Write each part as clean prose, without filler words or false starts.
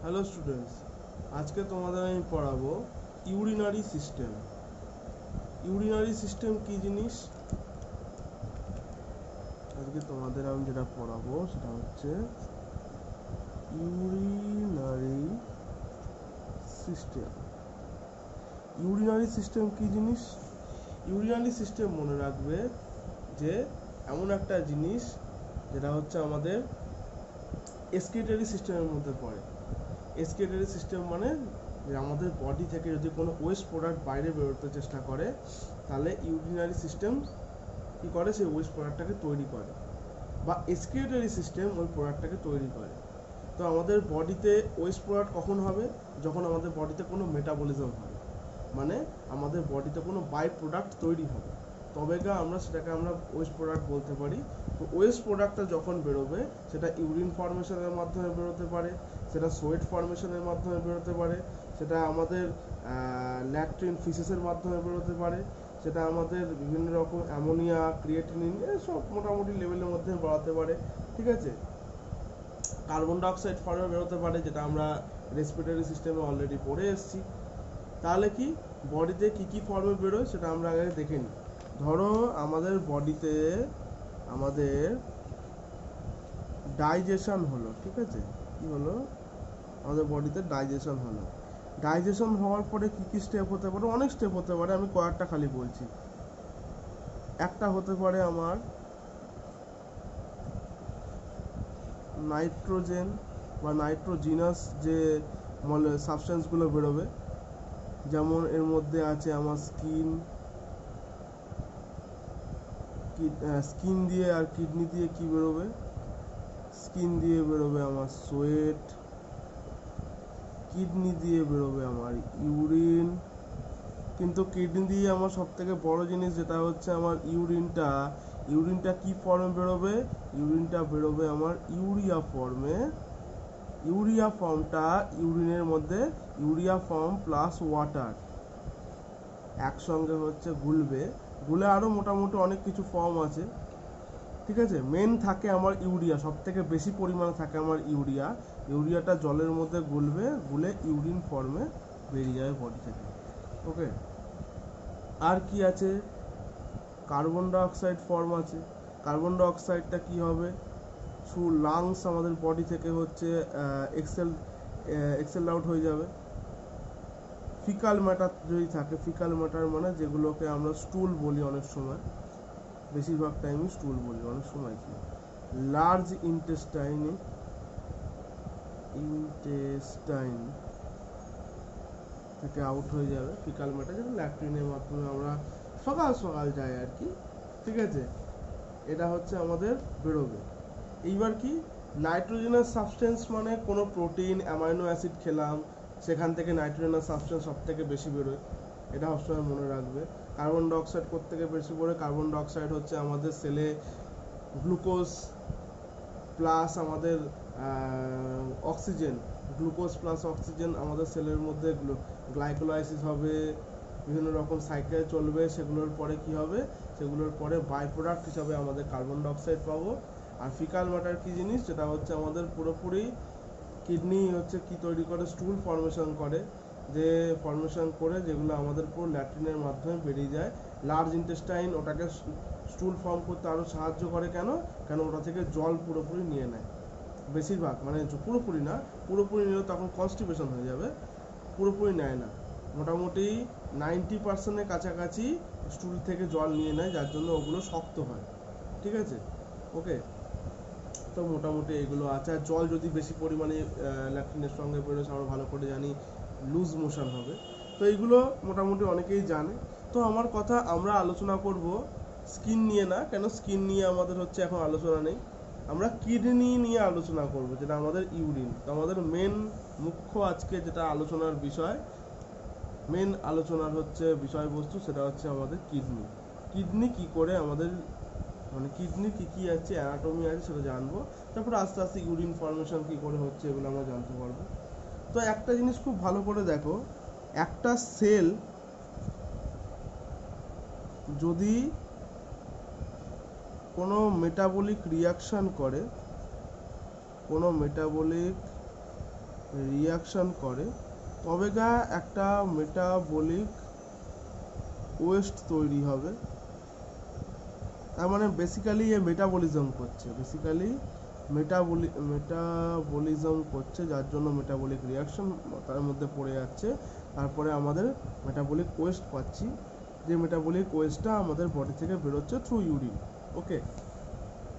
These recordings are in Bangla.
হ্যালো স্টুডেন্টস, আজকে তোমাদের আমি পড়াবো ইউরিনারি সিস্টেম। ইউরিনারি সিস্টেম কি জিনিস? আজকে তোমাদের আমি যেটা পড়াবো সেটা হচ্ছে ইউরিনারি সিস্টেম। ইউরিনারি সিস্টেম কি জিনিস? ইউরিনারি সিস্টেম মনে রাখবে যে এমন একটা জিনিস যেটা হচ্ছে আমাদের এক্সক্রিটরি সিস্টেমের মধ্যে পড়ে। এক্সক্রিটরি সিস্টেম মানে যে আমাদের বডি থেকে যদি কোনো ওয়েস্ট প্রোডাক্ট বাইরে বেরোতে চেষ্টা করে তাহলে ইউরিনারি সিস্টেম কী করে, সেই ওয়েস্ট প্রোডাক্টটাকে তৈরি করে, বা এক্সক্রিটরি সিস্টেম ওই প্রোডাক্টটাকে তৈরি করে। তো আমাদের বডিতে ওয়েস্ট প্রোডাক্ট কখন হবে? যখন আমাদের বডিতে কোনো মেটাবলিজম হবে, মানে আমাদের বডিতে কোনো বাই প্রোডাক্ট তৈরি হবে, তবে আমরা সেটাকে ওয়েস্ট প্রোডাক্ট বলতে পারি। তো ওয়েস্ট প্রোডাক্টটা যখন বেরোবে সেটা ইউরিন ফর্মেশনের মাধ্যমে বেরোতে পারে, সেটা সোয়েট ফর্মেশনের মাধ্যমে বেরোতে পারে, সেটা আমাদের ল্যাকটিন ফিসেসের মাধ্যমে বেরোতে পারে, সেটা আমাদের বিভিন্ন রকম অ্যামোনিয়া, ক্রিয়েটিনিন এসব মোটামুটি লেভেলের মধ্যে বাড়াতে পারে। ঠিক আছে, কার্বন ডাইঅক্সাইড ফর্মে বেরোতে পারে, যেটা আমরা রেসপিরেটরি সিস্টেমে অলরেডি পড়ে এসেছি। তাহলে কি বডিতে কি কি ফর্মে বেরোয় সেটা আমরা আগে দেখে নিই। ধরো আমাদের বডিতে আমাদের ডাইজেশন হলো, ঠিক আছে, কি হলো, আমাদের বডিতে ডাইজেশন হলো। ডাইজেশন হওয়ার পরে কি কি স্টেপ হতে পারে? অনেক স্টেপ হতে পারে, আমি কয়েকটা খালি বলছি। একটা হতে পারে আমার নাইট্রোজেন বা নাইট্রোজিনাস যে সাবস্টেন্সগুলো বেরোবে, যেমন এর মধ্যে আছে আমার স্কিন দিয়ে আর কিডনি দিয়ে কি বেরোবে? স্কিন দিয়ে বেরোবে আমার সোয়েট, কিডনি দিয়ে বেরোবে আমার ইউরিন। কিন্তু কিডনি দিয়ে আমার সব থেকে বড় জিনিস যেটা হচ্ছে আমার ইউরিনটা কি ফর্মে বেরোবে? ইউরিনটা বেরোবে আমার ইউরিয়া ফর্মে। ইউরিয়া ফর্মটা ইউরিনের মধ্যে ইউরিয়া ফর্ম প্লাস ওয়াটার একসঙ্গে হচ্ছে গুলে আরও মোটামুটি অনেক কিছু ফর্ম আছে। ঠিক আছে, মেন থাকে আমার ইউরিয়া, সব থেকে বেশি পরিমাণে থাকে আমার ইউরিয়াটা জলের মধ্যে গুলে ইউরিন ফর্মে বেরিয়ে যাবে বডি থেকে। ওকে, আর কি আছে? কার্বন ডাইঅক্সাইড ফর্ম আছে। কার্বন ডাইঅক্সাইডটা কি হবে? থ্রু লাংস আমাদের বডি থেকে হচ্ছে এক্সেল আউট হয়ে যাবে। ফিকাল ম্যাটার যদি থাকে, ফিকাল ম্যাটার মানে যেগুলোকে আমরা স্টুল বলি, অনেক সময়, বেশিরভাগ টাইমই স্টুল বলি, অনেক সময় কি লার্জ ইন্টেস্টাইন থেকে আউট হয়ে যাবে ফিকাল ম্যাটার, যেটা ল্যাকটিনের মাধ্যমে আমরা সকাল সকাল যাই আর কি। ঠিক আছে, এটা হচ্ছে আমাদের বেরোবে। এইবার কি নাইট্রোজেনাস সাবস্টেন্স মানে কোনো প্রোটিন, অ্যামাইনো অ্যাসিড খেলাম, সেখান থেকে নাইট্রোজেনাস সাবস্টেন্স সব থেকে বেশি বেরোয়, এটা সবসময় মনে রাখবে। কার্বন ডাইঅক্সাইড কোত্থেকে বেশি বেরোয়? কার্বন ডাইঅক্সাইড হচ্ছে আমাদের সেলে গ্লুকোজ প্লাস আমাদের অক্সিজেন, গ্লুকোজ প্লাস অক্সিজেন আমাদের সেলের মধ্যে গ্লাইকোলাইসিস হবে, বিভিন্ন রকম সাইকেল চলবে, সেগুলোর পরে কি হবে? সেগুলোর পরে বাই প্রোডাক্ট হিসাবে আমাদের কার্বন ডাইঅক্সাইড পাবো। আর ফিকাল ম্যাটার কি জিনিস? যেটা হচ্ছে আমাদের পুরোপুরি কিডনি হচ্ছে কি তৈরি করে? স্টুল ফর্মেশন করে, যে ফর্মেশন করে যেগুলো আমাদের পুরো ল্যাট্রিনের মাধ্যমে বেরিয়ে যায়। লার্জ ইন্টেস্টাইন ওটাকে স্টুল ফর্ম করতে আরও সাহায্য করে। কেন ওটা থেকে জল পুরোপুরি নিয়ে নেয় বেশিরভাগ, মানে পুরোপুরি না, পুরোপুরি নিলে তখন কনস্টিপেশন হয়ে যাবে, পুরোপুরি নেয় না, মোটামুটি 90%-এর কাছাকাছি স্টুল থেকে জল নিয়ে নেয়, যার জন্য ওগুলো শক্ত হয়। ঠিক আছে, ওকে, তো মোটামুটি এগুলো আছে। আর জল যদি বেশি পরিমাণে ল্যাকটিনের সঙ্গে বেরোয়, আমরা ভালো করে জানি লুজ মোশন হবে। তো এইগুলো মোটামুটি অনেকেই জানে। তো আমার কথা, আমরা আলোচনা করব স্কিন নিয়ে না, কেন স্কিন নিয়ে আমাদের হচ্ছে এখন আলোচনা নেই, আমরা কিডনি নিয়ে আলোচনা করব, যেটা আমাদের ইউরিন। তো আমাদের মুখ্য আজকে যেটা আলোচনার বিষয়, মেন আলোচনার হচ্ছে বিষয়বস্তু, সেটা হচ্ছে আমাদের কিডনি। কিডনি কি করে আমাদের, মানে কিডনির কী কী আছে, অ্যানাটমি আছে, সেটা জানবো। তারপর আস্তে আস্তে ইউরিন ফর্মেশন কী করে হচ্ছে এগুলো আমরা জানতে পারবো। তো একটা জিনিস খুব ভালো করে দেখো, একটা সেল যদি কোনো মেটাবলিক রিয়াকশন করে তবে গা একটা মেটাবলিক ওয়েস্ট তৈরি হবে। তার মানে বেসিক্যালি এ মেটাবলিজম করছে, মেটাবলিজম করছে, যার জন্য মেটাবলিক রিয়াকশন তার মধ্যে পড়ে যাচ্ছে। তারপরে আমাদের মেটাবলিক ওয়েস্ট পাচ্ছি, যে মেটাবলিক ওয়েস্টটা আমাদের বডি থেকে বেরোচ্ছে থ্রু ইউরিন। ওকে,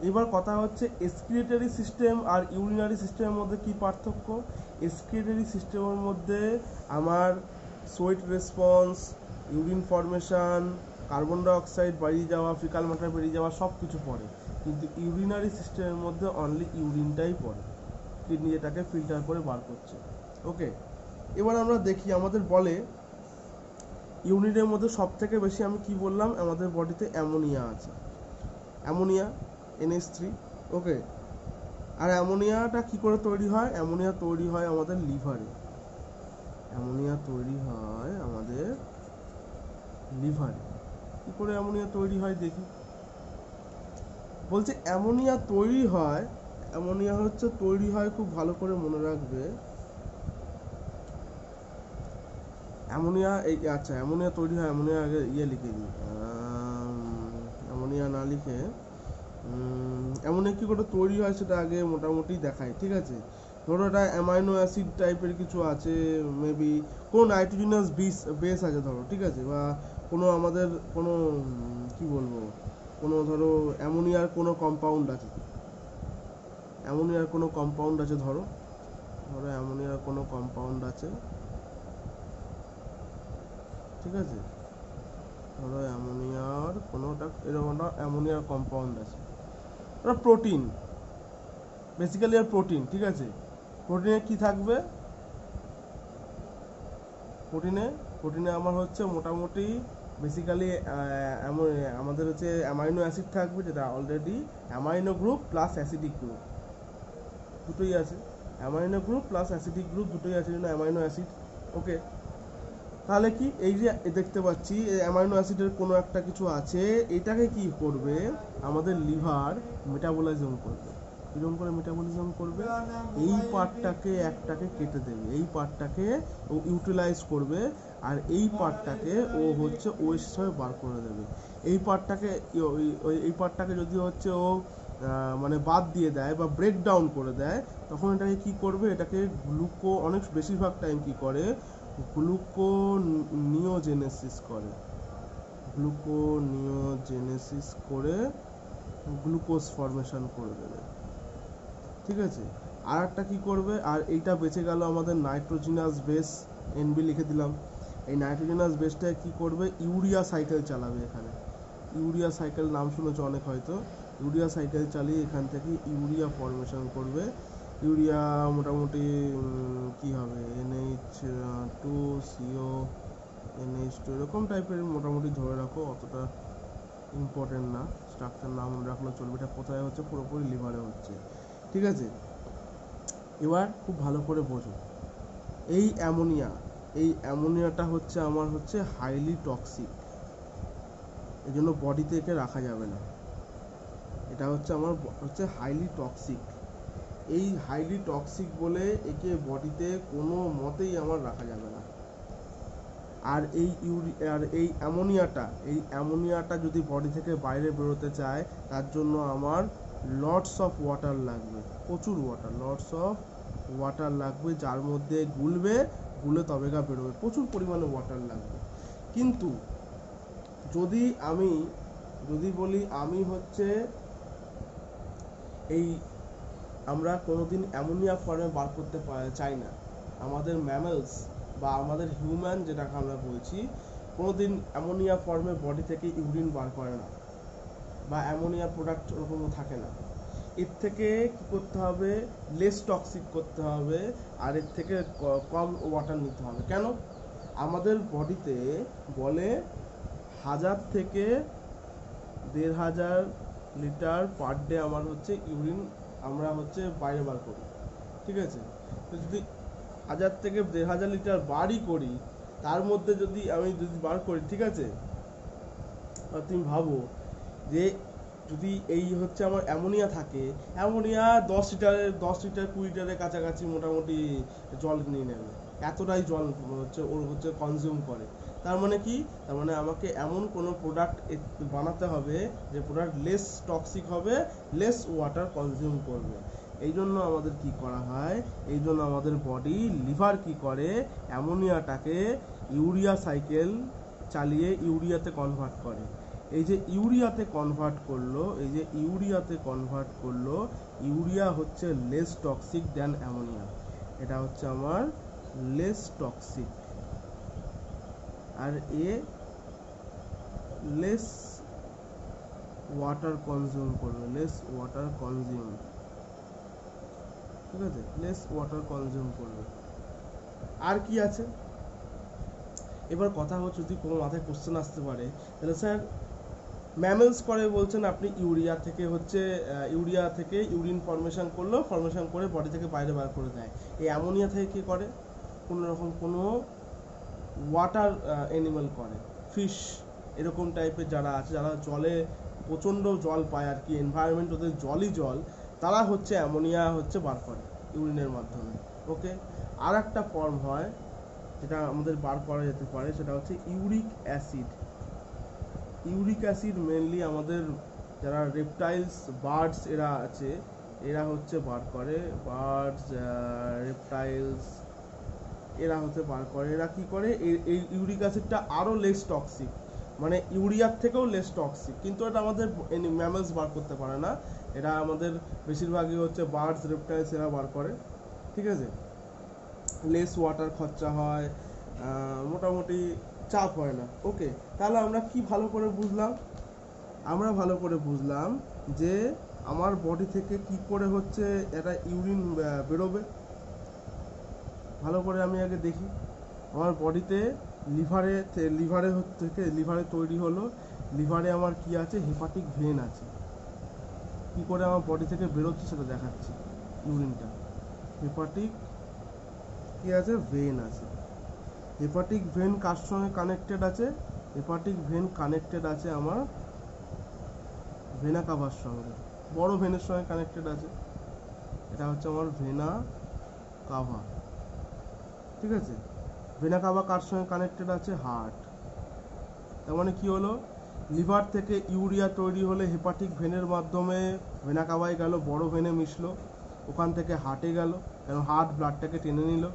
এবার কথা হচ্ছে এক্সক্রিটরি সিস্টেম আর ইউরিনারি সিস্টেমের মধ্যে কি পার্থক্য। এক্সক্রিটরি সিস্টেমের মধ্যে আমার sweat response, urine formation, carbon dioxide বেরিয়ে যাওয়া, ফিকাল ম্যাটার বেরিয়ে যাওয়া সব কিছু পড়ে, কিন্তু ইউরিনারি সিস্টেমের মধ্যে অনলি ইউরিনটাই পড়ে, কিডনি এটাকে ফিল্টার করে বার করছে। ওকে, এবার আমরা দেখি আমাদের বলে ইউরিনের মধ্যে সব থেকে বেশি আমি কি বললাম, আমাদের বডিতে অ্যামোনিয়া আছে, অ্যামোনিয়া NH3। ওকে, আর অ্যামোনিয়াটা কি করে তৈরি হয়, অ্যামোনিয়া তৈরি হয় আমাদের লিভারে, অ্যামোনিয়া তৈরি হয় আমাদের লিভারে। কি করে অ্যামোনিয়া তৈরি হয় দেখি। বলছে অ্যামোনিয়া তৈরি হয়, অ্যামোনিয়া হচ্ছে তৈরি হয়, খুব ভালো করে মনে রাখবে, অ্যামোনিয়া এই আচ্ছা অ্যামোনিয়া তৈরি হয়, অ্যামোনিয়া আগে লিখে দিই, অ্যামোনিয়া না লিখে অ্যামোনিয়া কী করে তৈরি হয় সেটা আগে মোটামুটি দেখায়। ঠিক আছে, ধরো এটা অ্যামাইনো অ্যাসিড টাইপের কিছু আছে, মেবি কোনো নাইট্রোজেনাস বেস আছে ধরো, ঠিক আছে, বা কোনো আমাদের কোনো কি বলবো, কোনো ধরো অ্যামোনিয়ার কোনো কম্পাউন্ড আছে, অ্যামোনিয়ার কোনো কম্পাউন্ড আছে, ধরো অ্যামোনিয়ার কোনো কম্পাউন্ড আছে, ঠিক আছে, ধরো অ্যামোনিয়ার কোনোটা এরকম অ্যামোনিয়ার কম্পাউন্ড আছে, ওটা প্রোটিন, বেসিক্যালি আর প্রোটিন। ঠিক আছে, প্রোটিনে কি থাকবে, প্রোটিনে আমার হচ্ছে মোটামুটি বেসিক্যালি আমাদের হচ্ছে অ্যামাইনো অ্যাসিড থাকবে, যেটা already amino group plus acidic group দুটোই আছে, amino group plus acidic group দুটোই আছে, জন্য অ্যামাইনো অ্যাসিড। ওকে, তাহলে কি এই যে দেখতে পাচ্ছি অ্যামাইনো অ্যাসিডের কোনো একটা কিছু আছে, এটাকে কি করবে আমাদের লিভার মেটাবলিজম করবে। কিরকম করে মেটাবলিজম করবে, এই পার্টটাকে একটাকে কেটে দেবে, এই পার্টটাকে ও ইউটিলাইজ করবে, আর এই পার্টটাকে ও হচ্ছে ওয়েস্ট হিসাবে বার করে দেবে। এই পার্টটাকে যদি হচ্ছে ও মানে বাদ দিয়ে দেয় বা ব্রেক ডাউন করে দেয়, তখন এটাকে কি করবে, এটাকে অনেক বেশিরভাগ টাইম কি করে গ্লুকোনিওজেনেসিস করে গ্লুকোজ ফর্মেশন করে দেবে। ঠিক আছে, আর একটা কী করবে, আর এইটা বেঁচে গেল আমাদের নাইট্রোজিনাস বেস, NB লিখে দিলাম। এই নাইট্রোজিনাস বেসটা কি করবে, ইউরিয়া সাইকেল চালাবে। এখানে ইউরিয়া সাইকেল নাম শুনেছো অনেক হয়তো, ইউরিয়া সাইকেল চালিয়ে এখান থেকে ইউরিয়া ফর্মেশন করবে। ইউরিয়া মোটামুটি কি হবে, NH2CO NH2 এরকম টাইপের মোটামুটি ধরে রাখো, অতটা ইম্পর্টেন্ট না, স্ট্রাকচার নাম রাখলে চলবে। এটা কোথায় হচ্ছে, পুরোপুরি লিভারে হচ্ছে। ঠিক আছে, এবার খুব ভালো করে বোঝো, এই অ্যামোনিয়াটা হচ্ছে আমার হচ্ছে হাইলি টক্সিক, এই জন্য বডিতে একে রাখা যাবে না। এটা হচ্ছে আমার হচ্ছে হাইলি টক্সিক, এই হাইলি টক্সিক বলে একে বডিতে কোনো মতেই আমার রাখা যাবে না। আর এই অ্যামোনিয়াটা যদি বডি থেকে বাইরে বেরোতে চায়, তার জন্য আমার লটস অফ ওয়াটার লাগবে, প্রচুর ওয়াটার লাগবে, যার মধ্যে গুলে তবেগা বেরোবে, প্রচুর পরিমাণে ওয়াটার লাগবে। কিন্তু যদি বলি আমি হচ্ছে আমরা কোনোদিন অ্যামোনিয়া ফর্মে বার করতে চাই না, আমাদের ম্যামেলস বা আমাদের হিউম্যান যেটাকে আমরা বলছি, কোনোদিন অ্যামোনিয়া ফর্মে বডি থেকে ইউরিন বার করে না, বা অ্যামোনিয়া প্রোডাক্ট ওরকমও থাকে না। এর থেকে কী করতে হবে, লেস টক্সিক করতে হবে, আর এর থেকে কম ওয়াটার নিতে হবে। কেন, আমাদের বডিতে বলে 1000 থেকে 1500 লিটার পার ডে আমার হচ্ছে ইউরিন আমরা হচ্ছে বাইরে বার করি। ঠিক আছে, তো যদি 1000 থেকে 1500 লিটার বারই করি, তার মধ্যে যদি বার করি, ঠিক আছে, আর তুমি ভাবো যে যদি এই হচ্ছে আমার অ্যামোনিয়া থাকে, অ্যামোনিয়া 10 লিটার 20 লিটারের কাছাকাছি মোটামুটি জল নিয়ে নেবে, এতটাই জল হচ্ছে ওর হচ্ছে কনজিউম করে। তার মানে কি, তার মানে আমাকে এমন কোনো প্রোডাক্ট বানাতে হবে যে প্রোডাক্ট লেস টক্সিক হবে, লেস ওয়াটার কনজিউম করবে। এই জন্য আমাদের কি করা হয়, এই জন্য আমাদের বডি লিভার কি করে, অ্যামোনিয়াটাকে ইউরিয়া সাইকেল চালিয়ে ইউরিয়াতে কনভার্ট করে। এই যে ইউরিয়াতে কনভার্ট করলো, এই যে ইউরিয়াতে কনভার্ট করলো, ইউরিয়া হচ্ছে লেস টক্সিক দ্যান অ্যামোনিয়া। এটা হচ্ছে আমার লেস টক্সিক, আর এ লেস ওয়াটার কনজিউম করবে, লেস ওয়াটার কনজিউম, ঠিক আছে, লেস ওয়াটার কনজিউম করবে। আর কি আছে, এবার কথা হচ্ছে যদি কোনো মাথায় কোশ্চেন আসতে পারে, তাহলে স্যার ম্যামেলস করে বলছেন আপনি ইউরিয়া থেকে হচ্ছে ইউরিয়া থেকে ইউরিন ফর্মেশন করলো, ফর্মেশন করে বডি থেকে বাইরে বার করে দেয়। এই অ্যামোনিয়া থেকে কি করে, কোনো রকম কোনো ওয়াটার অ্যানিমাল করে, ফিশ এরকম টাইপের যারা আছে, যারা জলে প্রচণ্ড জল পায় আর কি, এনভায়রনমেন্ট ওদের জলই জল, তারা হচ্ছে অ্যামোনিয়া হচ্ছে বার করে ইউরিনের মাধ্যমে। ওকে, আর একটা ফর্ম হয় যেটা আমাদের বার করা যেতে পারে, সেটা হচ্ছে uric acid. Uric acid mainly আমাদের যারা রেপটাইলস বার্ডস এরা আছে, এরা হচ্ছে বার করে, বার্ডস রেপটাইলস এরা হচ্ছে বার করে। এরা কি করে, এই ইউরিক অ্যাসিডটা আরও লেস টক্সিক, মানে ইউরিয়ার থেকেও লেস টক্সিক, কিন্তু এটা আমাদের ম্যামেলস বার করতে পারে না, এটা আমাদের বেশিরভাগই হচ্ছে বার্ডস রেপটাইলস এরা বার করে, ঠিক আছে। লেস ওয়াটার খরচা হয়, মোটামুটি চাপ হয় না। ওকে, তাহলে আমরা কি ভালো করে বুঝলাম, আমরা ভালো করে বুঝলাম যে আমার বডি থেকে কি করে হচ্ছে এটা ইউরিন বেরোবে। ভালো করে আমি আগে দেখি, আমার বডিতে লিভারে তৈরি হলো, লিভারে আমার কি আছে, হেপাটিক ভেন আছে। কি করে আমার বডি থেকে বেরোচ্ছে সেটা দেখাচ্ছি। ইউরিনটা হেপাটিক কি আছে, ভেন আছে। হেপাটিক ভেন কার সঙ্গে কানেক্টেড আছে, হেপাটিক ভেন কানেক্টেড আছে আমার ভেনা কাভার সঙ্গে, বড় ভেনের সঙ্গে কানেক্টেড আছে। এটা হচ্ছে আমার ভেনা কাভা, ঠিক আছে। ভেনা কাভা কার সঙ্গে কানেক্টেড আছে, হার্ট। তার মানে কি হলো, লিভার থেকে ইউরিয়া তৈরি হলে হেপাটিক ভেনের মাধ্যমে ভেনা কাভায় গেল, বড় ভেনে মিশলো, ওখান থেকে হার্টে গেল, কারণ হার্ট ব্লাডটাকে টেনে নিল।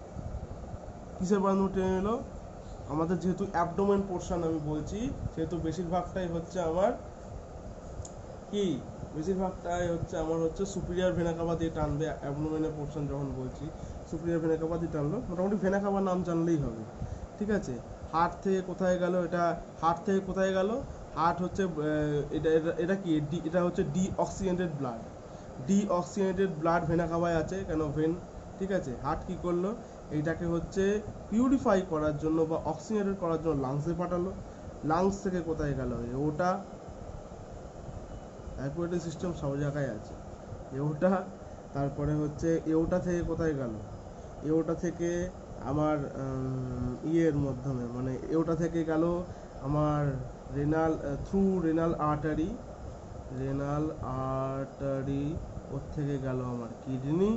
কিসের মাধ্যমে টেনে নিল, আমাদের যেহেতু অ্যাবডোমেন পোর্শন আমি বলছি, সেহেতু বেশিরভাগটাই হচ্ছে আমার কি, বেশিরভাগটাই হচ্ছে আমার হচ্ছে সুপিরিয়র ভেনা কাভা দিয়ে টানবে। অ্যাবডোমেনের পোর্শন যখন বলছি সুপিরিয়র ভেনা কাভা দিয়ে টানলো, মোটামুটি ভেনা কাভার নাম জানলেই হবে, ঠিক আছে। হার্ট থেকে কোথায় গেল, এটা হার্ট থেকে কোথায় গেল, হার্ট হচ্ছে এটা এটা এটা কি, এটা হচ্ছে deoxygenated blood, deoxygenated blood vena কাভায় আছে, কেন ভেন, ঠিক আছে। হার্ট কি করলো, এইটাকে হচ্ছে পিউরিফাই করার জন্য বা অক্সিজেনেটেড করার জন্য লাংসে পাঠালো, লাংস থেকে কোথায় গেল, ওটা অ্যাকুয়েটিক সিস্টেম সব জায়গায় আছে, এওটা। তারপরে হচ্ছে এওটা থেকে কোথায় গেল, এওটা থেকে আমার ইয়ের মাধ্যমে, মানে এওটা থেকে গেল আমার renal, through renal artery, renal artery, ওর থেকে গেল আমার কিডনি,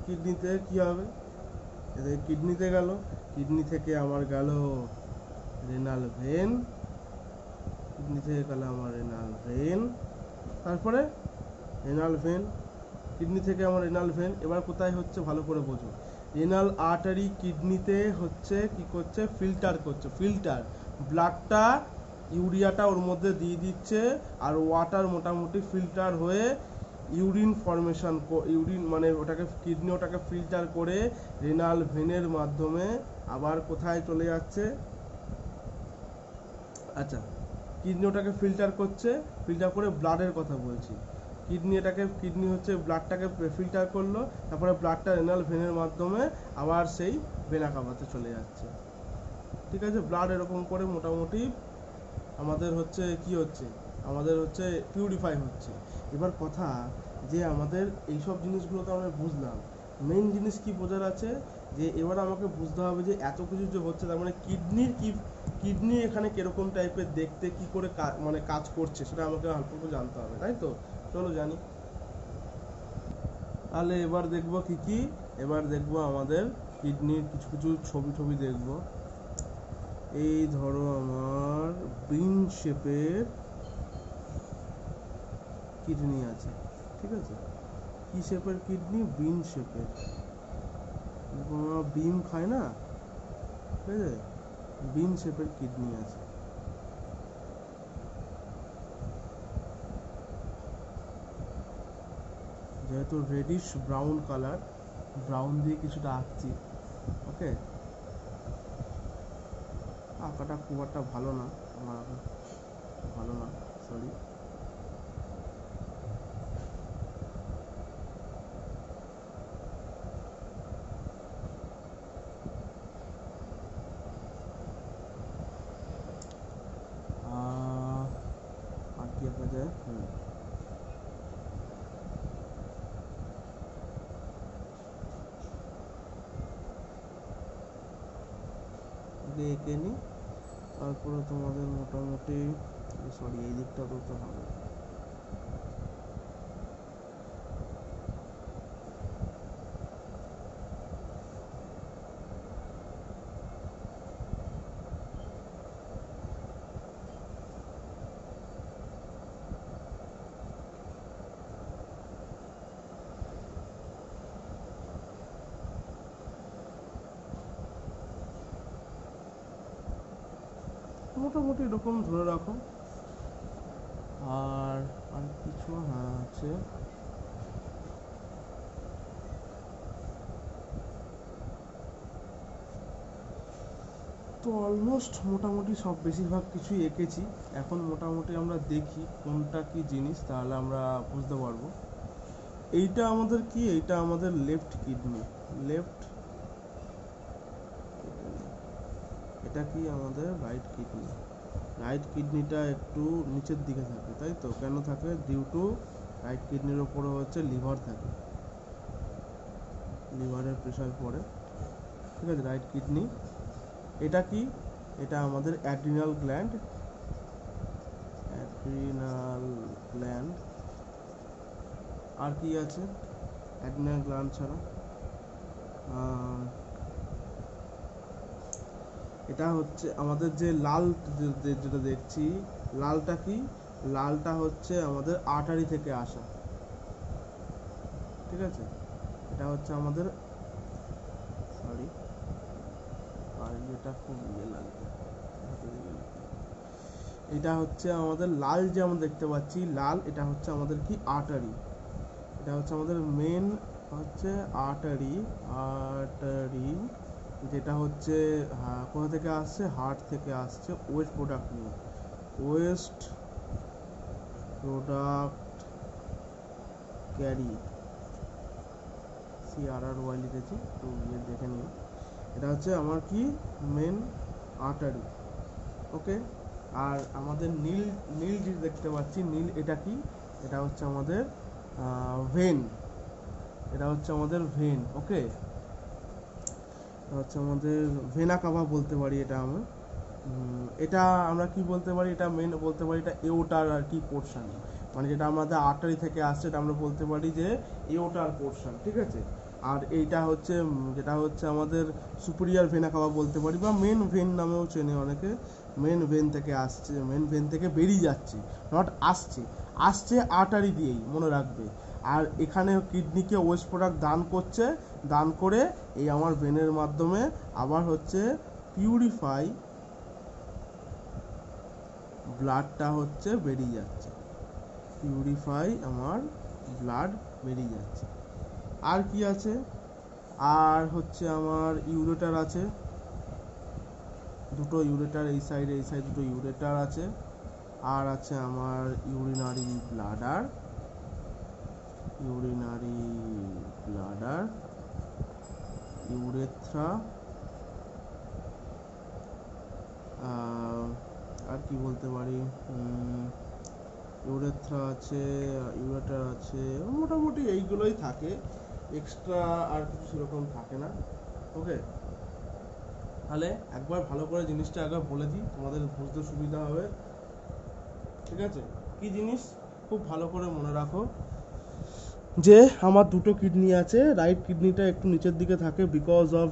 কিডনিতে কি হবে, এদের কিডনিতে গেল, কিডনি থেকে আমার গেল রেনাল ভেন, কিডনি থেকে গেল আমার রেনাল ভেন, তারপরে রেনাল ভেন, কিডনি থেকে আমার রেনাল ভেন, এবার কোথায় হচ্ছে ভালো করে বোঝো, রেনাল আর্টারি কিডনিতে হচ্ছে কি করছে, ফিল্টার করছে, ফিল্টার ব্লাডটা ইউরিয়াটা ওর মধ্যে দিয়ে দিচ্ছে, আর ওয়াটার মোটামুটি ফিল্টার হয়ে ইউরিন ফর্মেশন, ইউরিন মানে ওটাকে কিডনি ওটাকে ফিল্টার করে রেনাল ভেনের মাধ্যমে আবার কোথায় চলে যাচ্ছে, আচ্ছা কিডনি ওটাকে ফিল্টার করছে, ফিল্টার করে ব্লাডের কথা বলছি, কিডনি হচ্ছে ব্লাডটাকে ফিল্টার করলো, তারপরে ব্লাডটা রেনাল ভেনের মাধ্যমে আবার সেই ভেনা কাভাতে চলে যাচ্ছে, ঠিক আছে। ব্লাড এরকম করে মোটামুটি আমাদের হচ্ছে কি হচ্ছে, আমাদের হচ্ছে পিউরিফাই হচ্ছে। এবার কথা যে আমাদের এইসব জিনিসগুলো তো আমরা বুঝলাম, মেইন জিনিস কি বোঝার আছে, যে এবার আমাকে বুঝতে হবে যে এত কিছু যে হচ্ছে, তার মানে কিডনি এখানে কিরকম টাইপের দেখতে, কি করে মানে কাজ করছে, সেটা আমাকে অল্প একটু জানতে হবে, তাই তো? চলো জানি। তাহলে এবার দেখবো কি কি, এবার দেখবো আমাদের কিডনির কিছু কিছু ছবি দেখবো। এই ধরো আমার বিন শেপের কিডনি আছে, ঠিক আছে? কি শেপের কিডনি? বিন শেপের। বিম খায় না, ঠিক আছে? বিন শেপের কিডনি আছে। যেহেতু রেডিশ ব্রাউন কালার, ব্রাউন দিয়ে কিছুটা আঁকছি, ওকে? আঁকাটা খুব একটা ভালো না, আমার আঁকা ভালো না, সরি। আর কি আঁকা যায়? এঁকে নিই, তারপরে তোমাদের মোটামুটি, সরি এই দিকটা তো হবে। মোটামুটি এরকম ধরে রাখো। আর আর কিছু হ্যাঁ আছে, তো অলমোস্ট মোটামুটি সব বেশিরভাগ কিছুই এঁকেছি। এখন মোটামুটি আমরা দেখি কোনটা কি জিনিস, তাহলে আমরা বুঝতে পারবো। এইটা আমাদের কি, এইটা আমাদের লেফট কিডনি, লেফট। এটা কি আমাদের রাইট কিডনি। রাইট কিডনিটা একটু নিচের দিকে থাকে, তাই তো? কেন থাকে? ডিউ টু রাইট কিডনির ওপরে হচ্ছে লিভার থাকে, লিভারের প্রেশার পড়ে, ঠিক আছে? Right kidney. এটা কি? এটা আমাদের অ্যাড্রিনাল গ্ল্যান্ড, অ্যাড্রিনাল গ্ল্যান্ড। আর কি আছে অ্যাড্রিনাল গ্ল্যান্ড ছাড়া? এটা হচ্ছে আমাদের যে লাল, যেটা দেখছি, লালটা কি? লালটা হচ্ছে আমাদের আর্টারি থেকে আসা, ঠিক আছে? এটা হচ্ছে আমাদের, সরি, আর এটা খুব ইয়ে লাগবে। এটা হচ্ছে আমাদের লাল, যে আমরা দেখতে পাচ্ছি লাল, এটা হচ্ছে আমাদের কি? আর্টারি। এটা হচ্ছে আমাদের মেন হচ্ছে আর্টারি। আর্টারি যেটা হচ্ছে কোথা থেকে আসছে? হার্ট থেকে আসছে, ওয়েস্ট প্রোডাক্ট নিয়ে। ওয়েস্ট প্রোডাক্ট ক্যারি, CRRY লিখেছি, তো ইয়ে দেখে নিও। এটা হচ্ছে আমার কি? মেন আর্টারি, ওকে? আর আমাদের নীল, নীল যে দেখতে পাচ্ছি নীল, এটা কি? এটা হচ্ছে আমাদের ভেন, এটা হচ্ছে আমাদের ভেন, ওকে? এটা হচ্ছে আমাদের ভেনা কাভা বলতে পারি এটা আমরা। এটা আমরা কি বলতে পারি? এটা মেন বলতে পারি এটা এওটার আর কি পোর্শন, মানে যেটা আমাদের আর্টারি থেকে আসছে, এটা আমরা বলতে পারি যে এওটার পোর্শন, ঠিক আছে? আর এইটা হচ্ছে যেটা হচ্ছে আমাদের সুপিরিয়র ভেনা কাভা বলতে পারি, বা মেন ভেন নামেও চেনে অনেকে। মেন ভেন থেকে আসছে, মেন ভেন থেকে বেরিয়ে যাচ্ছে, নট আসছে, আসছে আর্টারি দিয়েই, মনে রাখবে। আর এখানে কিডনিকে ওয়েস্ট প্রোডাক্ট দান করছে, দান করে এই আমার ভেনের মাধ্যমে আবার হচ্ছে পিউরিফাই, ব্লাডটা হচ্ছে বেরিয়ে যাচ্ছে, পিউরিফাই আমার ব্লাড বেরিয়ে যাচ্ছে। আর কি আছে? আর হচ্ছে আমার ইউরেটার আছে, দুটো ইউরেটার, এই সাইডে এই সাইড দুটো ইউরেটার আছে। আর আছে আমার urinary bladder, urinary bladder, urethra. আর কি বলতে পারি? ইউরেথ্রা আছে, ইউরেটার আছে, মোটামুটি এইগুলোই থাকে। এক্সট্রা আর কিছু সেরকম থাকে না। ওকে, তাহলে একবার ভালো করে জিনিসটা একবার বলে দিই, তোমাদের বুঝতে সুবিধা হবে। ঠিক আছে, কি জিনিস খুব ভালো করে মনে রাখো, যে আমার দুটো কিডনি আছে, রাইট কিডনিটা একটু নিচের দিকে থাকে বিকজ অফ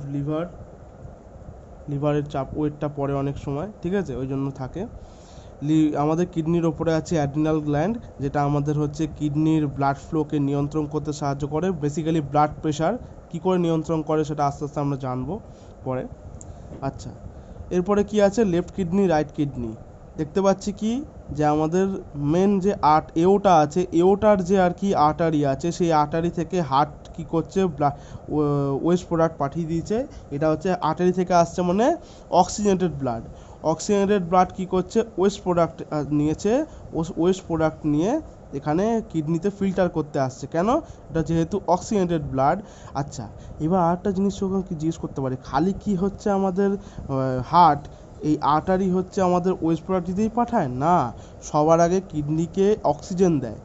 লিভারের চাপ, ওয়েটটা পড়ে অনেক সময়, ঠিক আছে, ওই জন্য থাকে। আমাদের কিডনির ওপরে আছে অ্যাড্রিনাল গ্ল্যান্ড, যেটা আমাদের হচ্ছে কিডনির ব্লাড ফ্লোকে নিয়ন্ত্রণ করতে সাহায্য করে, বেসিক্যালি ব্লাড প্রেশার কী করে নিয়ন্ত্রণ করে সেটা আস্তে আস্তে আমরা জানবো পরে। আচ্ছা, এরপরে কি আছে, লেফট কিডনি, রাইট কিডনি। দেখতে পাচ্ছি কি, যে আমাদের মেন যে এওটা আছে, এওটার যে আর কি আর্টারি আছে, সেই আর্টারি থেকে হার্ট কি করছে, ওয়েস্ট প্রোডাক্ট পাঠিয়ে দিয়েছে। এটা হচ্ছে আর্টারি থেকে আসছে মানে অক্সিজেনেটেড ব্লাড কি করছে, ওয়েস্ট প্রোডাক্ট নিয়েছে, ওয়েস্ট প্রোডাক্ট নিয়ে এখানে কিডনিতে ফিল্টার করতে আসছে। কেন? এটা যেহেতু অক্সিজেনেটেড ব্লাড। আচ্ছা, এবার আরেকটা জিনিস কি জিজ্ঞেস করতে পারি, খালি কি হচ্ছে আমাদের হার্ট, এই আর্টারি হচ্ছে আমাদের ওয়েস্ট প্রোডাক্ট দিতেই পাঠায় না, সবার আগে কিডনিকে অক্সিজেন দেয়।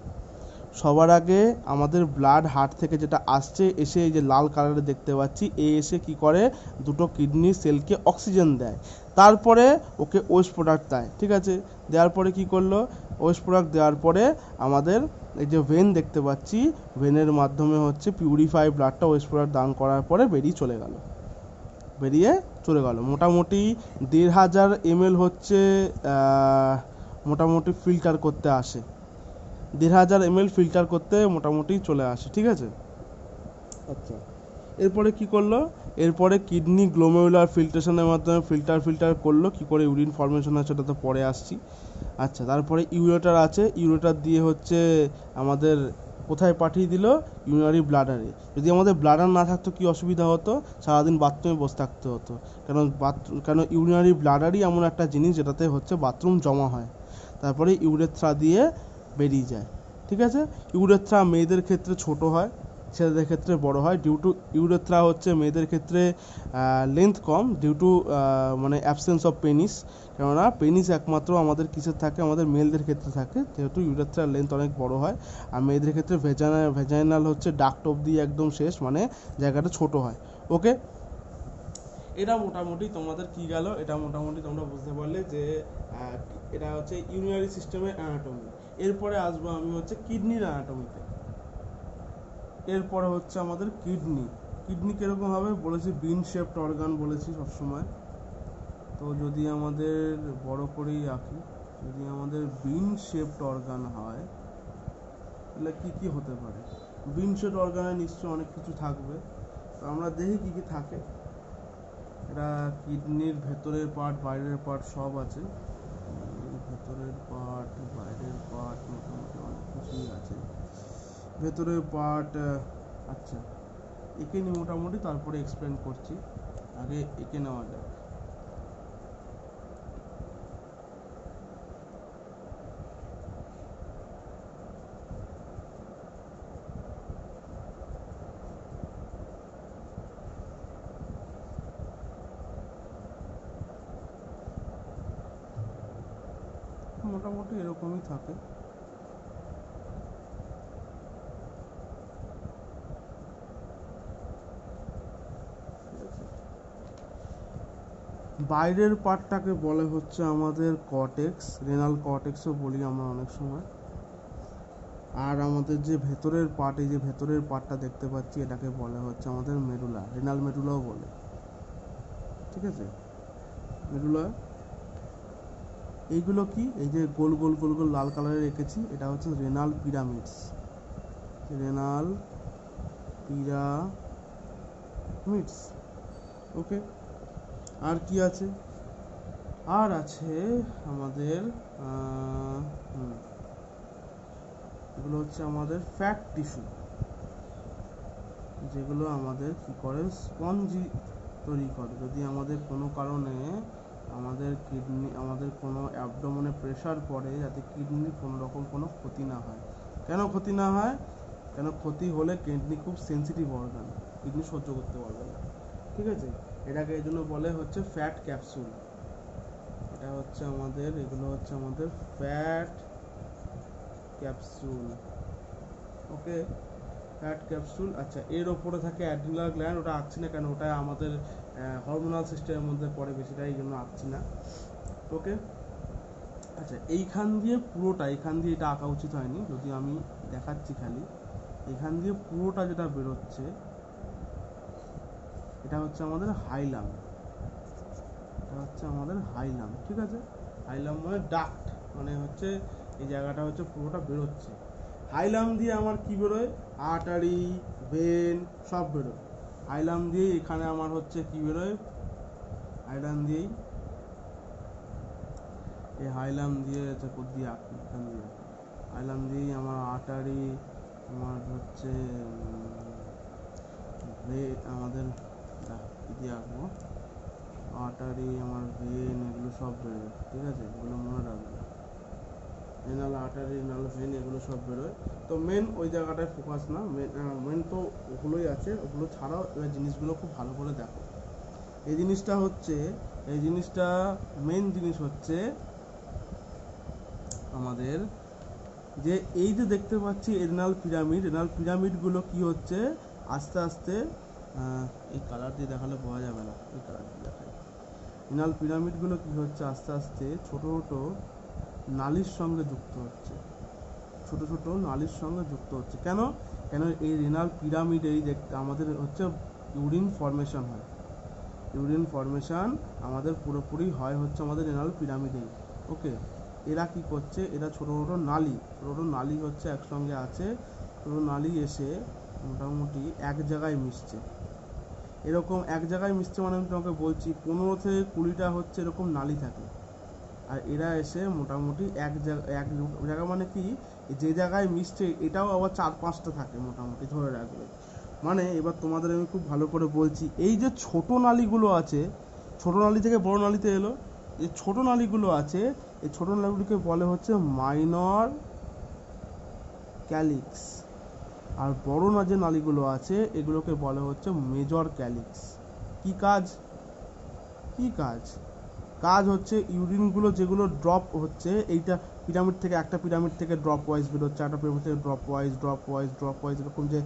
সবার আগে আমাদের ব্লাড হার্ট থেকে যেটা আসছে, এসে এই যে লাল কালারে দেখতে পাচ্ছি, এসে কি করে, দুটো কিডনি সেলকে অক্সিজেন দেয়, তারপরে ওকে ওয়েস্ট প্রোডাক্ট দেয়। ঠিক আছে, দেওয়ার পরে কি করলো, ওয়েস্ট প্রোডাক্ট দেওয়ার পরে আমাদের এই যে ভেন দেখতে পাচ্ছি, ভেনের মাধ্যমে হচ্ছে পিউরিফাই ব্লাডটা ওয়েস্ট প্রোডাক্ট দান করার পরে বেরিয়ে চলে গেল। মোটামুটি 1500 ml হচ্ছে মোটামুটি ফিল্টার করতে আসে, 1500 ml ফিল্টার করতে মোটামুটি চলে আসে। ঠিক আছে, আচ্ছা, এরপরে কি করলো, এরপরে কিডনি গ্লোমেরুলার ফিল্ট্রেশনের মাধ্যমে ফিল্টার করলো, কি করে ইউরিন ফর্মেশন হয় সেটা তো পরে আসছি। আচ্ছা, তারপরে ইউরেটার আছে, ইউরেটার দিয়ে হচ্ছে আমাদের কোথায় পাঠিয়ে দিল, ইউরিনারি ব্লাডারে। যদি আমাদের ব্লাডার না থাকতো কি অসুবিধা হতো, সারাদিন বাথরুমে বসে থাকতে হতো। কেন ইউরিনারি ব্লাডারই এমন একটা জিনিস যেটাতে হচ্ছে বাথরুম জমা হয়, তারপরে ইউরেথ্রা দিয়ে বেরিয়ে যায়। ঠিক আছে, ইউরেথ্রা মেয়েদের ক্ষেত্রে ছোট হয়, ছেলেদের ক্ষেত্রে বড় হয়। ডিউ টু ইউরেথ্রা হচ্ছে মেয়েদের ক্ষেত্রে লেন্থ কম, ডিউ টু মানে অ্যাবসেন্স অফ পেনিস। কেননা পেনিস একমাত্র আমাদের কিসের থাকে, আমাদের মেলদের ক্ষেত্রে থাকে, যেহেতু ইউরেথ্রার লেন্থ অনেক বড় হয়। আর মেয়েদের ক্ষেত্রে ভেজাইনাল হচ্ছে ডাক্ট অবধি একদম শেষ, মানে জায়গাটা ছোট হয়। ওকে, এটা মোটামুটি তোমাদের কি গেল, এটা মোটামুটি তোমরা বুঝতে পারলে যে এটা হচ্ছে ইউরিনারি সিস্টেমের অ্যানাটমি। এরপরে আসবো আমি হচ্ছে কিডনির অ্যানাটমিতে। এরপরে হচ্ছে আমাদের কিডনি কিরকম হবে বলেছি, বিন শেপড অর্গান বলেছি সবসময়। তো যদি আমাদের বড় করেই আঁকি, যদি আমাদের বিন শেপড অর্গান হয় তাহলে কি কি হতে পারে, বিন শেপড অর্গানে নিশ্চয়ই অনেক কিছু থাকবে। তো আমরা দেখি কি কি থাকে। এটা কিডনির ভেতরের পার্ট, বাইরের পার্ট সব আছে, ভেতরের পার্ট, বাইরের পার্ট, মোটামুটি অনেক কিছুই আছে। ভেতরের পার্ট, আচ্ছা, এঁকে নিই মোটামুটি, তারপরে এক্সপ্লেন করছি। আগে এঁকে নেওয়া যাক। মোটামুটি এরকমই থাকে। বাইরের পার্টটাকে বলে হচ্ছে আমাদের কর্টেক্স, রেনাল কর্টেক্সও বলি আমরা অনেক সময়। আর আমাদের যে ভেতরের পার্ট, এই যে ভেতরের পার্টটা দেখতে পাচ্ছি, এটাকে বলে হচ্ছে আমাদের মেডুলা, রেনাল মেডুলাও বলে। ঠিক আছে, মেডুলা। এইগুলো কি, এই যে গোল গোল গোল গোল লাল কালারে রেখেছি, এটা হচ্ছে রেনাল পিরামিডস, রেনাল পিরামিডস। ওকে, আর কি আছে, আর আছে আমাদের এগুলো হচ্ছে আমাদের ফ্যাট টিস্যু, যেগুলো আমাদের কি করে, স্পঞ্জি তৈরি করে। যদি আমাদের কোনো কারণে আমাদের কোনো অ্যাবডোমেনে প্রেশার পড়ে, যাতে কিডনির কোনো রকম কোনো ক্ষতি না হয়। কেন ক্ষতি না হয়, কেন ক্ষতি হলে কিডনি খুব সেন্সিটিভ অর্গান, কিডনি সহ্য করতে পারবে না। ঠিক আছে, এটাকে এই জন্য বলে হচ্ছে ফ্যাট ক্যাপসুল। এটা হচ্ছে আমাদের, এগুলো হচ্ছে আমাদের ফ্যাট ক্যাপসুল। ওকে, ফ্যাট ক্যাপসুল। আচ্ছা, এর ওপরে থাকে অ্যাড্রিনাল গ্ল্যান্ড, ওটা আঁকছি না কেন, ওটা আমাদের হরমোনাল সিস্টেমের মধ্যে পড়ে বেশিটা, এই জন্য আঁকছি না। ওকে, আচ্ছা এইখান দিয়ে পুরোটা, এখান দিয়ে এটা আঁকা উচিত হয়নি, যদি আমি দেখাচ্ছি খালি, এখান দিয়ে পুরোটা যেটা বেরোচ্ছে এটা হচ্ছে আমাদের হাইলাম, এটা হচ্ছে আমাদের হাইলাম, ঠিক আছে। হাইলাম মানে ডাক্ট, মানে হচ্ছে এই জায়গাটা হচ্ছে পুরোটা বেরোচ্ছে। হাইলাম দিয়ে আমার কি বেরোয়, আর্টারি, ভেন সব বেরোয়। হাইলাম দিয়ে এখানে আমার হচ্ছে কি বেরোয়, হাইলাম দিয়েই, এই হাইলাম দিয়ে দিয়ে আঁকি, এখান দিয়ে হাইলাম দিয়েই আমার আর্টারি, আমার হচ্ছে আমাদের দিয়ে আঁকবো, আর্টারি, আমার ভেন, এগুলো সব বেরোয়, ঠিক আছে, এগুলো মনে রাখবে, রেনাল আর্টারি, রেনাল ভেন, এগুলো সব বেরোয়। তো মেন ওই জায়গাটায় ফোকাস না, মেন তো ওগুলোই আছে, ওগুলো ছাড়াও এবার জিনিসগুলো খুব ভালো করে দেখো। এই জিনিসটা হচ্ছে, এই জিনিসটা মেন জিনিস হচ্ছে আমাদের যে এই যে দেখতে পাচ্ছি রেনাল পিরামিড, রেনাল পিরামিডগুলো কি হচ্ছে আস্তে আস্তে, এই কালার দিয়ে দেখালে বোঝা যাবে না, এই কালার দিয়ে দেখাই, রেনাল পিরামিডগুলো কি হচ্ছে আস্তে আস্তে ছোট ছোট নালীর সঙ্গে যুক্ত হচ্ছে, ছোট ছোট নালীর সঙ্গে যুক্ত হচ্ছে। কেন, কেন এই রেনাল পিরামিডেই আমাদের হচ্ছে ইউরিন ফর্মেশন হয়, ইউরিন ফর্মেশন আমাদের পুরোপুরি হয় হচ্ছে আমাদের রেনাল পিরামিডেই। ওকে, এরা কি করছে, এরা ছোটো ছোটো নালী, ছোটো ছোটো নালী হচ্ছে একসঙ্গে আছে, ছোটো নালী এসে মোটামুটি এক জায়গায় মিশছে। এরকম এক জায়গায় মিশছে মানে আমি তোমাকে বলছি 15 থেকে 20টা হচ্ছে এরকম নালী থাকে, আর এরা এসে মোটামুটি এক জায়গা মানে কি, যে জায়গায় মিশছে এটাও আবার 4-5টা থাকে মোটামুটি, ধরে রাখবে। মানে এবার তোমাদের আমি খুব ভালো করে বলছি, এই যে ছোট নালীগুলো আছে, ছোট নালী থেকে বড় নালীতে এলো, এই ছোট নালীগুলো আছে, এই ছোট নালীগুলোকে বলে হচ্ছে মাইনর ক্যালিক্স, আর বড় যে নালীগুলো আছে এগুলোকে বলে হচ্ছে মেজর ক্যালিক্স। কি কাজ, কি কাজ, কাজ হচ্ছে ইউরিনগুলো যেগুলো ড্রপ হচ্ছে, এইটা পিরামিড থেকে, একটা পিরামিড থেকে ড্রপ ওয়াইজ বেরোচ্ছে, একটা পিরামিড থেকে ড্রপ ওয়াইজ এরকম যে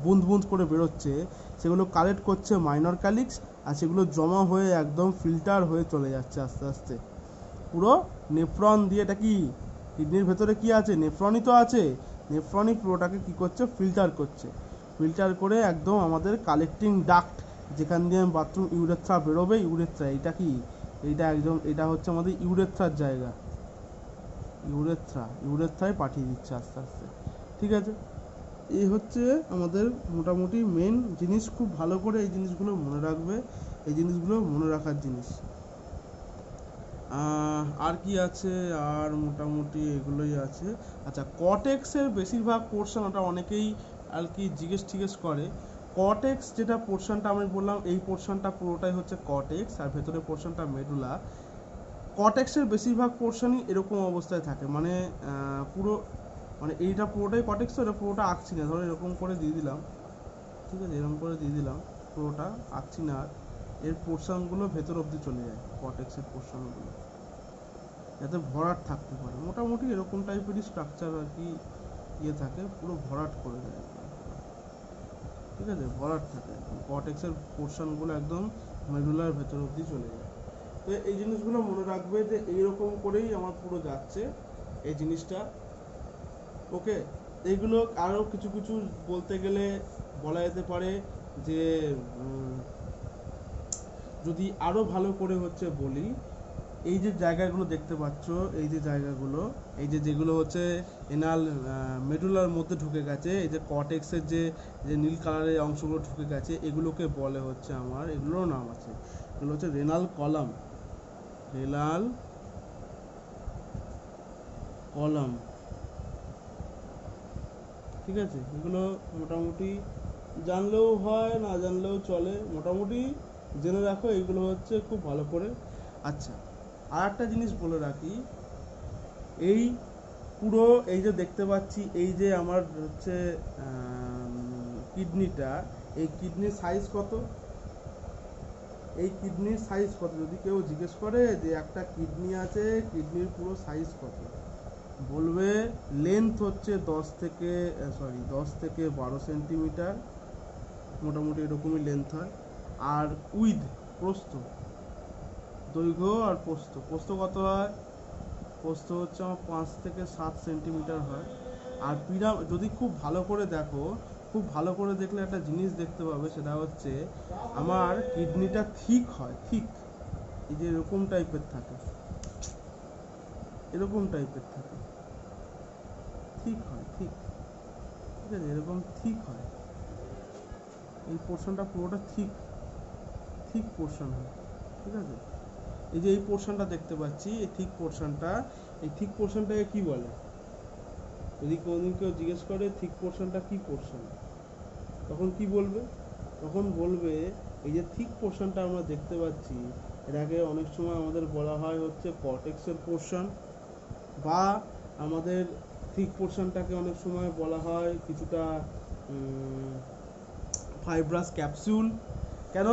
বুঁদ বুঁদ করে বেরোচ্ছে, সেগুলো কালেক্ট করছে মাইনর ক্যালিক্স, আর সেগুলো জমা হয়ে একদম ফিল্টার হয়ে চলে যাচ্ছে আস্তে আস্তে পুরো নেফ্রন দিয়ে। এটা কি কিডনির ভেতরে কি আছে, নেফ্রনই তো আছে, নেফ্রনই পুরোটাকে কি করছে, ফিল্টার করছে, ফিল্টার করে একদম আমাদের কালেক্টিং ডাক্ট, যেখান দিয়ে বাথরুম ইউরেথ্রা বেরোবে, ইউরেথ্রা, এটা কি, এইটা একদম, এটা হচ্ছে আমাদের ইউরেথ্রার জায়গা, ইউরেথ্রায় পাঠিয়ে দিচ্ছে আস্তে আস্তে, ঠিক আছে। এই হচ্ছে আমাদের মোটামুটি মেন জিনিস, খুব ভালো করে এই জিনিসগুলো মনে রাখবে, এই জিনিসগুলো মনে রাখার জিনিস। আর কি আছে, আর মোটামুটি এগুলোই আছে। আচ্ছা, কটেক্সের বেশিরভাগ পোর্শন, ওটা অনেকেই আর কি জিজ্ঞেস করে, কটেক্স যেটা পোর্শনটা আমি বললাম, এই পোর্শনটা পুরোটাই হচ্ছে কটেক্স, আর ভেতরের পোর্শনটা মেডুলা। কটেক্সের বেশিরভাগ পোর্শনই এরকম অবস্থায় থাকে, মানে পুরো, মানে এইটা পুরোটাই কটেক্স, এটা পুরোটা আঁকছি না, ধরো এরকম করে দিয়ে দিলাম, ঠিক আছে, এরকম করে দিয়ে দিলাম, পুরোটা আঁকছি না, আর এর পোর্শনগুলো ভেতর অবধি চলে যায়, কটেক্সের পোর্শনগুলো যাতে ভরাট থাকতে পারে, মোটামুটি এরকম টাইপেরই স্ট্রাকচার আর কি, ইয়ে থাকে, পুরো ভরাট করে দেয়, ঠিক আছে, ভরাট থাকে, কটেক্সের পোর্শনগুলো একদম মেডুলার ভেতর অবধি চলে যায়। তো এই জিনিসগুলো মনে রাখবে যে এইরকম করেই আমার পুরো যাচ্ছে এই জিনিসটা। ওকে, এইগুলো আরও কিছু কিছু বলতে গেলে বলা যেতে পারে যে যদি আরও ভালো করে হচ্ছে বলি, এই যে জায়গাগুলো দেখতে পাচ্ছ, এই যে জায়গাগুলো, এই যে যেগুলো হচ্ছে এনাল মেডুলার মধ্যে ঢুকে গেছে, এই যে কটেক্সের যে যে নীল কালারের অংশগুলো ঢুকে গেছে, এগুলোকে বলে হচ্ছে আমার, এগুলোরও নাম আছে, এগুলো হচ্ছে রেনাল কলাম, রেনাল কলাম, ঠিক আছে। এগুলো মোটামুটি জানলেও হয়, না জানলেও চলে, মোটামুটি জেনে রাখো, এইগুলো হচ্ছে খুব ভালো করে। আচ্ছা, আর একটা জিনিস বলে রাখি, এই পুরো এই যে দেখতে পাচ্ছি, এই যে আমার হচ্ছে কিডনিটা, এই কিডনির সাইজ কত, এই কিডনির সাইজ কত, যদি কেউ জিজ্ঞেস করে যে একটা কিডনি আছে, কিডনির পুরো সাইজ কত, বলবে লেন্থ হচ্ছে 10 থেকে 12 সেন্টিমিটার, মোটামুটি এরকমই লেন্থ হয়। আর উইথ প্রস্থ, দৈর্ঘ্য আর প্রস্থ কত হয়? প্রস্থ হচ্ছে আমার 5 থেকে 7 সেন্টিমিটার হয়। আর যদি খুব ভালো করে দেখো, খুব ভালো করে দেখলে একটা জিনিস দেখতে পাবে, সেটা হচ্ছে আমার কিডনিটা থিক হয়, থিক। এই যে এরকম টাইপের থাকে, এরকম টাইপের থাকে, থিক হয়, থিক। ঠিক আছে, এরকম থিক হয়, এই পোর্শনটা পুরোটা থিক, থিক পোর্শন হয়। ঠিক আছে, এই যে এই পোর্শনটা দেখতে পাচ্ছি, এই থিক পোর্শনটা, এই থিক পোর্শনটাকে কি বলে? যদি কোনোদিন কেউ জিজ্ঞেস করে থিক পোর্শনটা কি পোর্শন, তখন কি বলবে? তখন বলবে এই যে থিক পোর্শনটা আমরা দেখতে পাচ্ছি, এটাকে অনেক সময় আমাদের বলা হয় হচ্ছে কর্টেক্সের পোর্শন, বা আমাদের থিক পোর্শনটাকে অনেক সময় বলা হয় কিছুটা ফাইব্রাস ক্যাপসুল। কেন?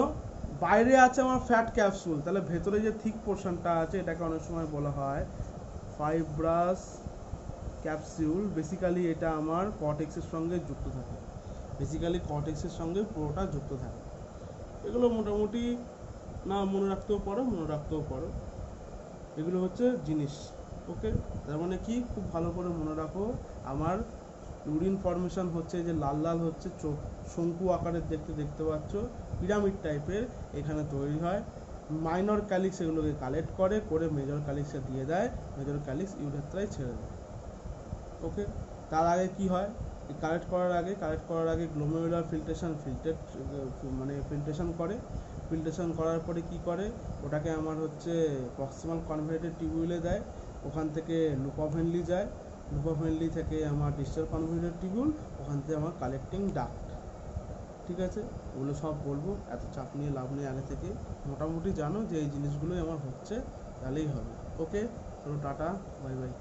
বাইরে আছে আমার ফ্যাট ক্যাপসুল, তাহলে ভেতরে যে থিক পোর্শনটা আছে এটাকে অনেক সময় বলা হয় ফাইব্রাস ক্যাপসুল। বেসিক্যালি এটা আমার কর্টেক্সের সঙ্গে যুক্ত থাকে, বেসিক্যালি কর্টেক্সের সঙ্গে পুরোটা যুক্ত থাকে। এগুলো মোটামুটি না মনে রাখতেও পারো, মনে রাখতেও পারো, এগুলো হচ্ছে জিনিস। ওকে, তার মানে কি, খুব ভালো করে মনে রাখো, আমার ইউরিন ফর্মেশন হচ্ছে যে লাল লাল হচ্ছে, চোখ শঙ্কু আকারের দেখতে পাচ্ছ, পিরামিড টাইপের এখানে তৈরি হয়। মাইনর ক্যালিক্স এগুলোকে কালেক্ট করে মেজর ক্যালিক্সে দিয়ে দেয়, মেজর ক্যালিক্স ইউরেথ্রায় ছেড়ে দেয়। ওকে, তার আগে কি হয়? কালেক্ট করার আগে গ্লোমেরুলার ফিল্ট্রেশন করে। ফিল্ট্রেশন করার পরে কি করে, ওটাকে আমার হচ্ছে প্রক্সিমাল কনভেটেড টিউবিউলে দেয়, ওখান থেকে লুপোভেনলি যায়, লুপোভেনলি থেকে আমার ডিস্টাল কনভেটেড টিউবিউল, ওখান থেকে আমার কালেক্টিং ডাক্ট। ঠিক আছে, ওগুলো সব বলবো, এত চাপ নিয়ে লাভ নেই। আগে থেকে মোটামুটি জানো যে এই জিনিসগুলোই আমার হচ্ছে, তাহলেই হবে। ওকে, চলো টাটা, বাই বাই।